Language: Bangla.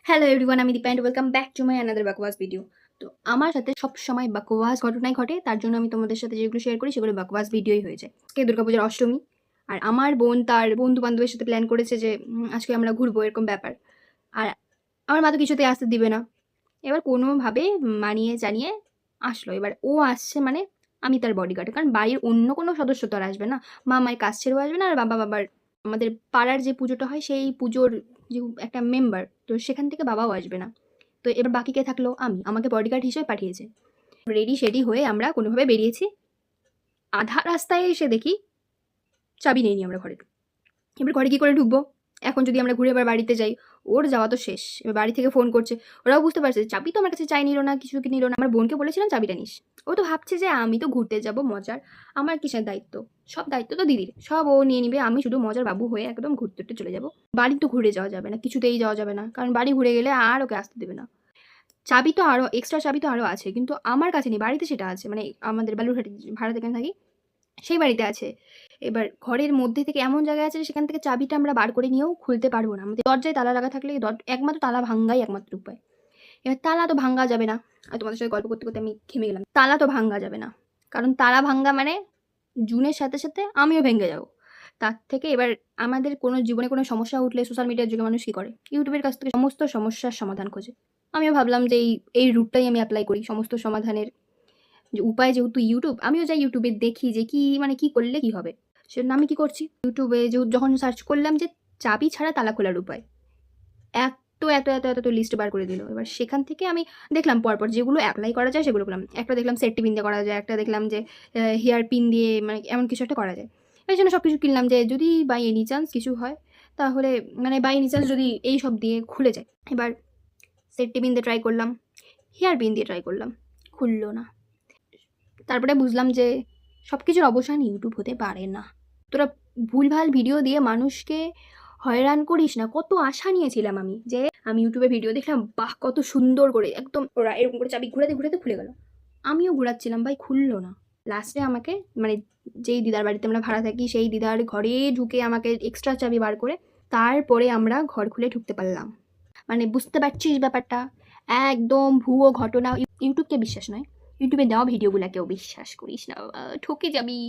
হ্যালো এভরিওয়ান, আমি Deepa and welcome back to my another বাকওয়াস ভিডিও। তো আমার সাথে সবসময় বাকওয়াস ঘটনাই ঘটে, তার জন্য আমি তোমাদের সাথে যেগুলো শেয়ার করি সেগুলো বাকওয়াস ভিডিওই হয়ে যায়। আজকে দুর্গাপূজার অষ্টমী, আর আমার বোন তার বন্ধু বান্ধবের সাথে প্ল্যান করেছে যে আজকে আমরা ঘুরবো, এরকম ব্যাপার। আর আমার মা তো কিছুতেই আসতে দিবে না। এবার কোনোভাবে মানিয়ে জানিয়ে আসলো। এবার ও আসছে মানে আমি তার বডিগার্ড, কারণ বাড়ির অন্য কোনো সদস্য তো আর আসবে না। মা মায়ের কাজ ছেড়েও আসবে না, আর বাবার আমাদের পাড়ার যে পুজোটা হয় সেই পুজোর যে একটা মেম্বার, তো সেখান থেকে বাবাও আসবে না। তো এবার বাকি কে থাকলো? আমাকে বডিগার্ড হিসেবে পাঠিয়েছে। রেডি শেডি হয়ে আমরা কোনোভাবে বেরিয়েছি। আধা রাস্তায় এসে দেখি চাবি নেই আমরা ঘরে। এবার ঘরে কী করে ঢুকবো? এখন যদি আমরা ঘুরে এবার বাড়িতে যাই, ওর যাওয়া তো শেষ। এবার বাড়ি থেকে ফোন করছে, ওরাও বুঝতে পারছে চাবি তো আমার কাছে চাই নিল না, কিছু কি নিল না। আমার বোনকে বলেছিলাম চাবিটা নিস। ও তো ভাবছে যে আমি তো ঘুরতে যাব মজার, আমার কিসের দায়িত্ব, সব দায়িত্ব তো দিদির, সব ও নিয়ে নিবে, আমি শুধু মজার বাবু হয়ে একদম ঘুরতে চলে যাব। বাড়ি তো ঘুরে যাওয়া যাবে না, কিছুতেই যাওয়া যাবে না, কারণ বাড়ি ঘুরে গেলে আর ওকে আসতে দেবে না। চাবি তো আরও এক্সট্রা চাবি তো আরও আছে, কিন্তু আমার কাছে নেই, বাড়িতে সেটা আছে, মানে আমাদের বালুরঘাটে ভাড়া যেখানে থাকি সেই বাড়িতে আছে। এবার ঘরের মধ্যে থেকে এমন জায়গায় আছে যে সেখান থেকে চাবিটা আমরা বার করে নিয়েও খুলতে পারবো না। আমাদের দরজায় তালা লাগা থাকলে একমাত্র তালা ভাঙ্গাই একমাত্র উপায়। এবার তালা তো ভাঙ্গা যাবে না। আর তোমাদের সাথে গল্প করতে করতে আমি থেমে গেলাম। তালা তো ভাঙ্গা যাবে না, কারণ তালা ভাঙ্গা মানে জুনের সাথে সাথে আমিও ভেঙে যাবো। তার থেকে এবার আমাদের কোনো জীবনে কোনো সমস্যা উঠলে সোশ্যাল মিডিয়ার যুগে মানুষ কী করে? ইউটিউবের কাছ থেকে সমস্ত সমস্যার সমাধান খোঁজে। আমিও ভাবলাম যে এই রুটটাই আমি অ্যাপ্লাই করি সমস্ত সমাধানের যে উপায়, যেহেতু ইউটিউব, আমিও যাই ইউটিউবে দেখি যে কি করলে কি হবে। সেজন্য আমি কি করছি, ইউটিউবে যখন সার্চ করলাম যে চাবি ছাড়া তালা খোলার উপায়, এত লিস্ট বার করে দিল। এবার সেখান থেকে আমি দেখলাম পরপর যেগুলো অ্যাপ্লাই করা যায় সেগুলো করলাম। একটা দেখলাম সেফটি পিন দিয়ে করা যায়, একটা দেখলাম যে হেয়ার পিন দিয়ে, মানে এমন কিছু একটা করা যায়। এই জন্য সব কিছু কিনলাম যে যদি বাই এনি চান্স কিছু হয়, তাহলে মানে বাই এনি চান্স যদি এই সব দিয়ে খুলে যায়। এবার সেফটি পিন দিয়ে ট্রাই করলাম, হেয়ার পিন দিয়ে ট্রাই করলাম, খুললো না। তারপরে বুঝলাম যে সব কিছুর অবসান ইউটিউব হতে পারে না। তোরা ভুলভাল ভিডিও দিয়ে মানুষকে হয়রান করিস না। কত আশা নিয়েছিলাম আমি, যে আমি ইউটিউবে ভিডিও দেখলাম, বাহ কত সুন্দর করে একদম ওরা এরকম করে চাবি ঘুরাতে ঘুরাতে খুলে গেল। আমিও ঘোরাচ্ছিলাম, ভাই খুললো না। লাস্টে আমাকে, মানে যেই দিদার বাড়িতে আমরা ভাড়া থাকি সেই দিদার ঘরে ঢুকে আমাকে এক্সট্রা চাবি বার করে তারপরে আমরা ঘর খুলে ঢুকতে পারলাম। মানে বুঝতে পারছিস ব্যাপারটা? একদম ভুয়ো ঘটনা। ইউটিউবকে বিশ্বাস নয়, ইউটিউবে দেওয়া ভিডিওগুলোকেও বিশ্বাস করিস না, ঠকে যাবি।